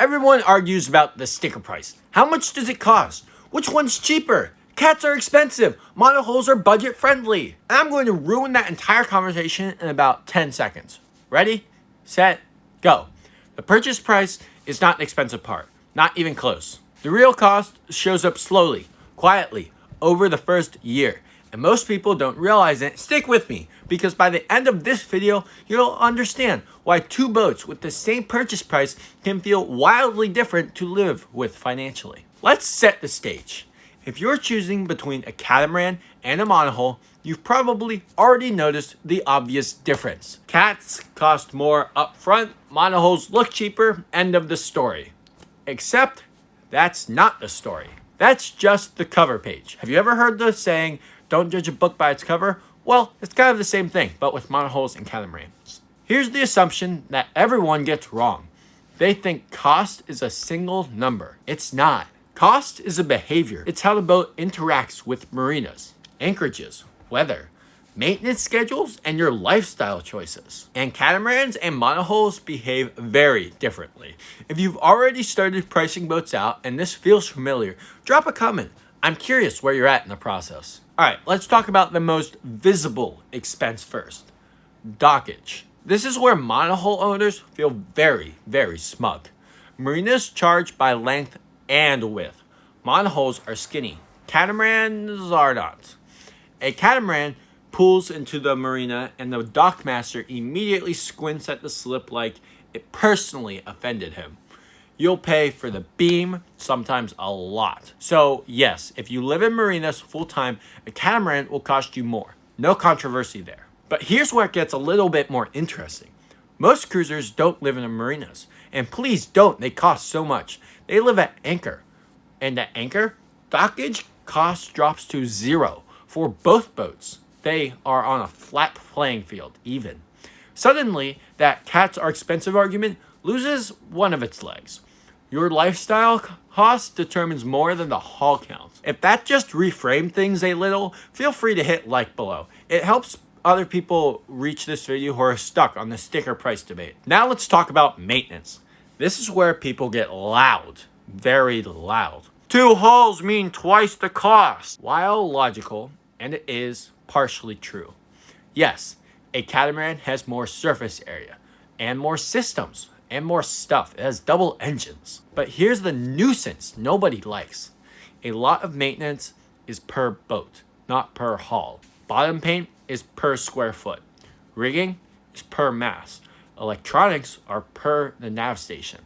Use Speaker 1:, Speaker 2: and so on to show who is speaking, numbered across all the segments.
Speaker 1: Everyone argues about the sticker price. How much does it cost? Which one's cheaper? Cats are expensive. Monohulls are budget friendly. And I'm going to ruin that entire conversation in about 10 seconds. Ready, set, go. The purchase price is not the expensive part. Not even close. The real cost shows up slowly, quietly, over the first year. And most people don't realize it. Stick with me, because by the end of this video, you'll understand why two boats with the same purchase price can feel wildly different to live with financially. Let's set the stage. If you're choosing between a catamaran and a monohull, you've probably already noticed the obvious difference. Cats cost more upfront, monohulls look cheaper, end of the story. Except, that's not the story. That's just the cover page. Have you ever heard the saying, don't judge a book by its cover? Well, it's kind of the same thing, but with monohulls and catamarans. Here's the assumption that everyone gets wrong. They think cost is a single number. It's not. Cost is a behavior. It's how the boat interacts with marinas, anchorages, weather, maintenance schedules, and your lifestyle choices. And catamarans and monohulls behave very differently. If you've already started pricing boats out and this feels familiar, drop a comment. I'm curious where you're at in the process. Alright, let's talk about the most visible expense first. Dockage. This is where monohull owners feel very, very smug. Marinas charge by length and width. Monohulls are skinny. Catamarans are not. A catamaran pulls into the marina and the dockmaster immediately squints at the slip like it personally offended him. You'll pay for the beam, sometimes a lot. So yes, if you live in marinas full time, a catamaran will cost you more. No controversy there. But here's where it gets a little bit more interesting. Most cruisers don't live in marinas. And please don't, they cost so much. They live at anchor. And at anchor, dockage cost drops to zero for both boats. They are on a flat playing field, even. Suddenly, that cats are expensive argument loses one of its legs. Your lifestyle cost determines more than the haul count. If that just reframed things a little, feel free to hit like below. It helps other people reach this video who are stuck on the sticker price debate. Now let's talk about maintenance. This is where people get loud, very loud. Two hulls mean twice the cost. While logical, and it is partially true. Yes, a catamaran has more surface area and more systems and more stuff. It has double engines. But here's the nuisance nobody likes. A lot of maintenance is per boat, not per hull. Bottom paint is per square foot. Rigging is per mast. Electronics are per the nav station.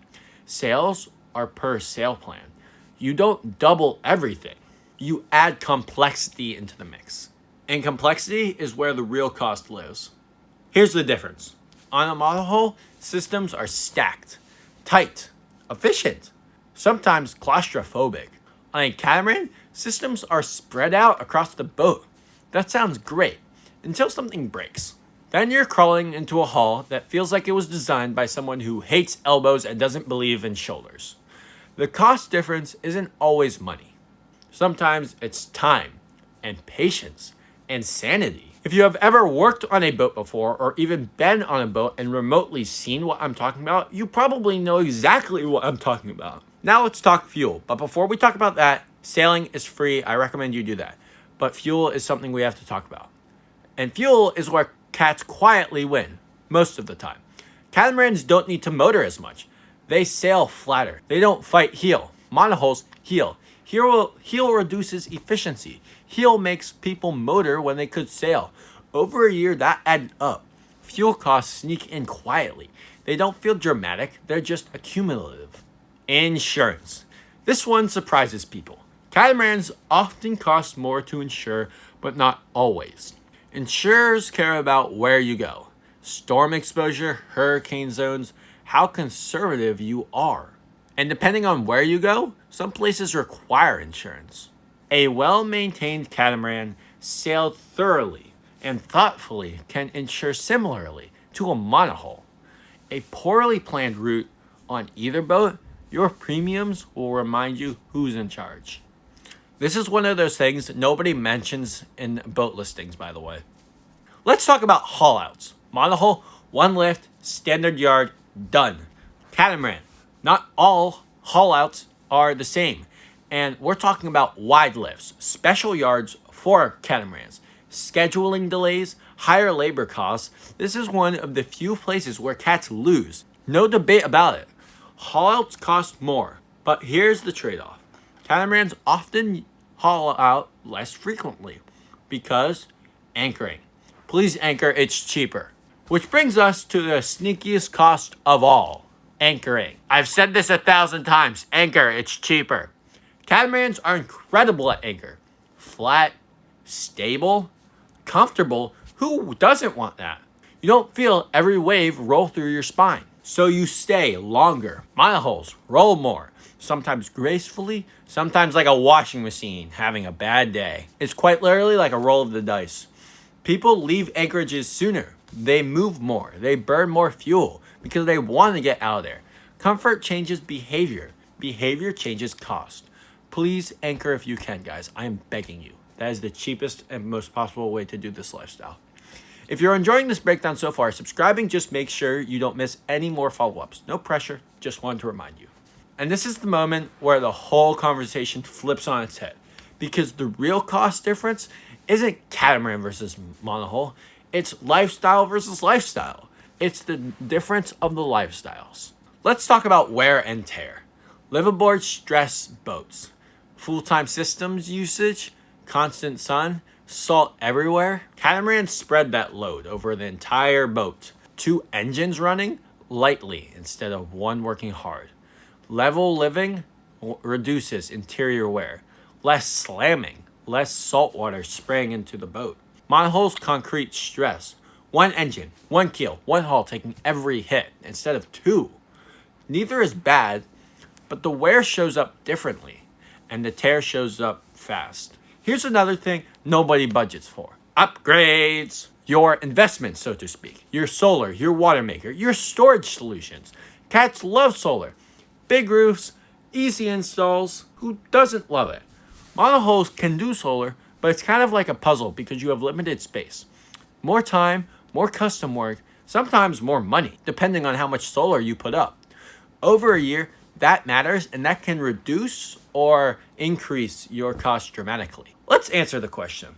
Speaker 1: Sails are per sail plan. You don't double everything. You add complexity into the mix. And complexity is where the real cost lives. Here's the difference. On a monohull, systems are stacked, tight, efficient, sometimes claustrophobic. On a catamaran, systems are spread out across the boat. That sounds great, until something breaks. Then you're crawling into a hull that feels like it was designed by someone who hates elbows and doesn't believe in shoulders. The cost difference isn't always money. Sometimes it's time and patience and sanity. If you have ever worked on a boat before or even been on a boat and remotely seen what I'm talking about, you probably know exactly what I'm talking about. Now let's talk fuel. But before we talk about that, sailing is free. I recommend you do that. But fuel is something we have to talk about. And fuel is where cats quietly win most of the time. Catamarans don't need to motor as much. They sail flatter. They don't fight heel. Monohulls heel. Heel reduces efficiency. Heel makes people motor when they could sail. Over a year, that added up. Fuel costs sneak in quietly. They don't feel dramatic. They're just accumulative. Insurance. This one surprises people. Catamarans often cost more to insure, but not always. Insurers care about where you go. Storm exposure, hurricane zones, how conservative you are. And depending on where you go, some places require insurance. A well-maintained catamaran sailed thoroughly and thoughtfully can insure similarly to a monohull. A poorly planned route on either boat, your premiums will remind you who's in charge. This is one of those things nobody mentions in boat listings, by the way. Let's talk about haul outs. Monohull, one lift, standard yard, done. Catamaran, Not all haul outs are the same. And we're talking about wide lifts, special yards for catamarans, scheduling delays, higher labor costs. This is one of the few places where cats lose. No debate about it. Haul outs cost more, but here's the trade-off. Catamarans often haul out less frequently because anchoring. Please anchor, it's cheaper. Which brings us to the sneakiest cost of all, anchoring. I've said this 1,000 times, anchor, it's cheaper. Catamarans are incredible at anchor. Flat, stable, comfortable. Who doesn't want that? You don't feel every wave roll through your spine, so you stay longer. Monohulls roll more, sometimes gracefully, sometimes like a washing machine having a bad day. It's quite literally like a roll of the dice. People leave anchorages sooner. They move more. They burn more fuel because they want to get out of there. Comfort changes behavior. Behavior changes cost. Please anchor if you can, guys. I am begging you. That is the cheapest and most possible way to do this lifestyle. If you're enjoying this breakdown so far, subscribing just makes sure you don't miss any more follow-ups. No pressure, just wanted to remind you. And this is the moment where the whole conversation flips on its head, because the real cost difference isn't catamaran versus monohull. It's lifestyle versus lifestyle. It's the difference of the lifestyles. Let's talk about wear and tear. Live aboard stress boats. Full-time systems usage, constant sun, salt everywhere. Catamarans spread that load over the entire boat. 2 engines running lightly instead of one working hard. Level living reduces interior wear. Less slamming, less salt water spraying into the boat. Monohull's concrete stress. 1 engine, 1 keel, 1 hull taking every hit instead of 2. Neither is bad, but the wear shows up differently, and the tear shows up fast. Here's another thing nobody budgets for. Upgrades. Your investment, so to speak. Your solar, your water maker, your storage solutions. Cats love solar. Big roofs, easy installs. Who doesn't love it? Monohulls can do solar, but it's kind of like a puzzle because you have limited space. More time, more custom work, sometimes more money, depending on how much solar you put up. Over a year, that matters, and that can reduce or increase your cost dramatically. Let's answer the question.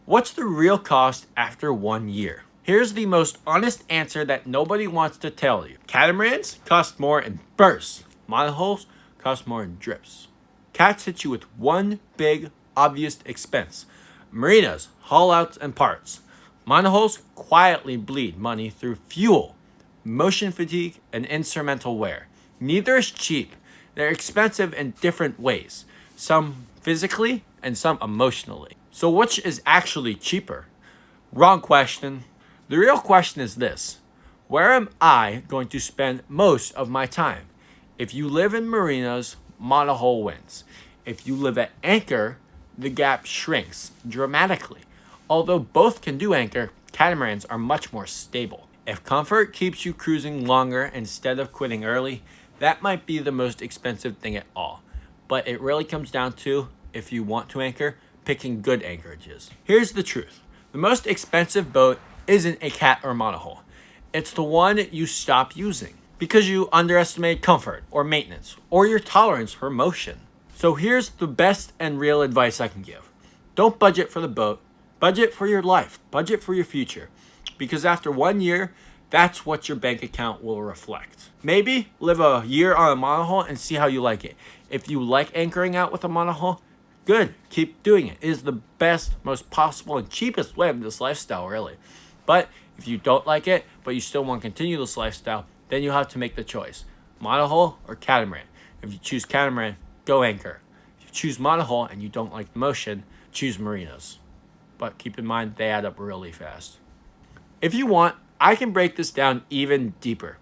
Speaker 1: What's the real cost after 1 year? Here's the most honest answer that nobody wants to tell you. Catamarans cost more in bursts. Monohulls cost more in drips. Cats hit you with one big, obvious expense. Marinas, haul outs, and parts. Monohulls quietly bleed money through fuel, motion fatigue, and instrumental wear. Neither is cheap. They're expensive in different ways, some physically and some emotionally. So which is actually cheaper? Wrong question. The real question is this: where am I going to spend most of my time? If you live in marinas, monohull wins. If you live at anchor, the gap shrinks dramatically. Although both can do anchor, catamarans are much more stable. If comfort keeps you cruising longer instead of quitting early, that might be the most expensive thing at all. But it really comes down to, if you want to anchor, picking good anchorages. Here's the truth. The most expensive boat isn't a cat or monohull. It's the one you stop using because you underestimate comfort or maintenance or your tolerance for motion. So here's the best and real advice I can give. Don't budget for the boat. Budget for your life. Budget for your future. Because after 1 year, that's what your bank account will reflect. Maybe live a year on a monohull and see how you like it. If you like anchoring out with a monohull, good, keep doing it. It is the best, most possible, and cheapest way of this lifestyle, really. But if you don't like it, but you still want to continue this lifestyle, then you have to make the choice. Monohull or catamaran. If you choose catamaran, go anchor. If you choose monohull and you don't like the motion, choose marinas. But keep in mind, they add up really fast. If you want, I can break this down even deeper.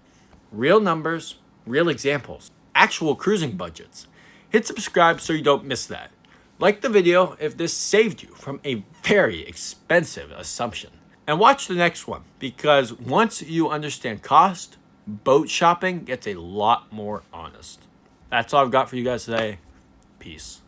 Speaker 1: Real numbers, real examples, actual cruising budgets. Hit subscribe so you don't miss that. Like the video if this saved you from a very expensive assumption. And watch the next one, because once you understand cost, boat shopping gets a lot more honest. That's all I've got for you guys today. Peace.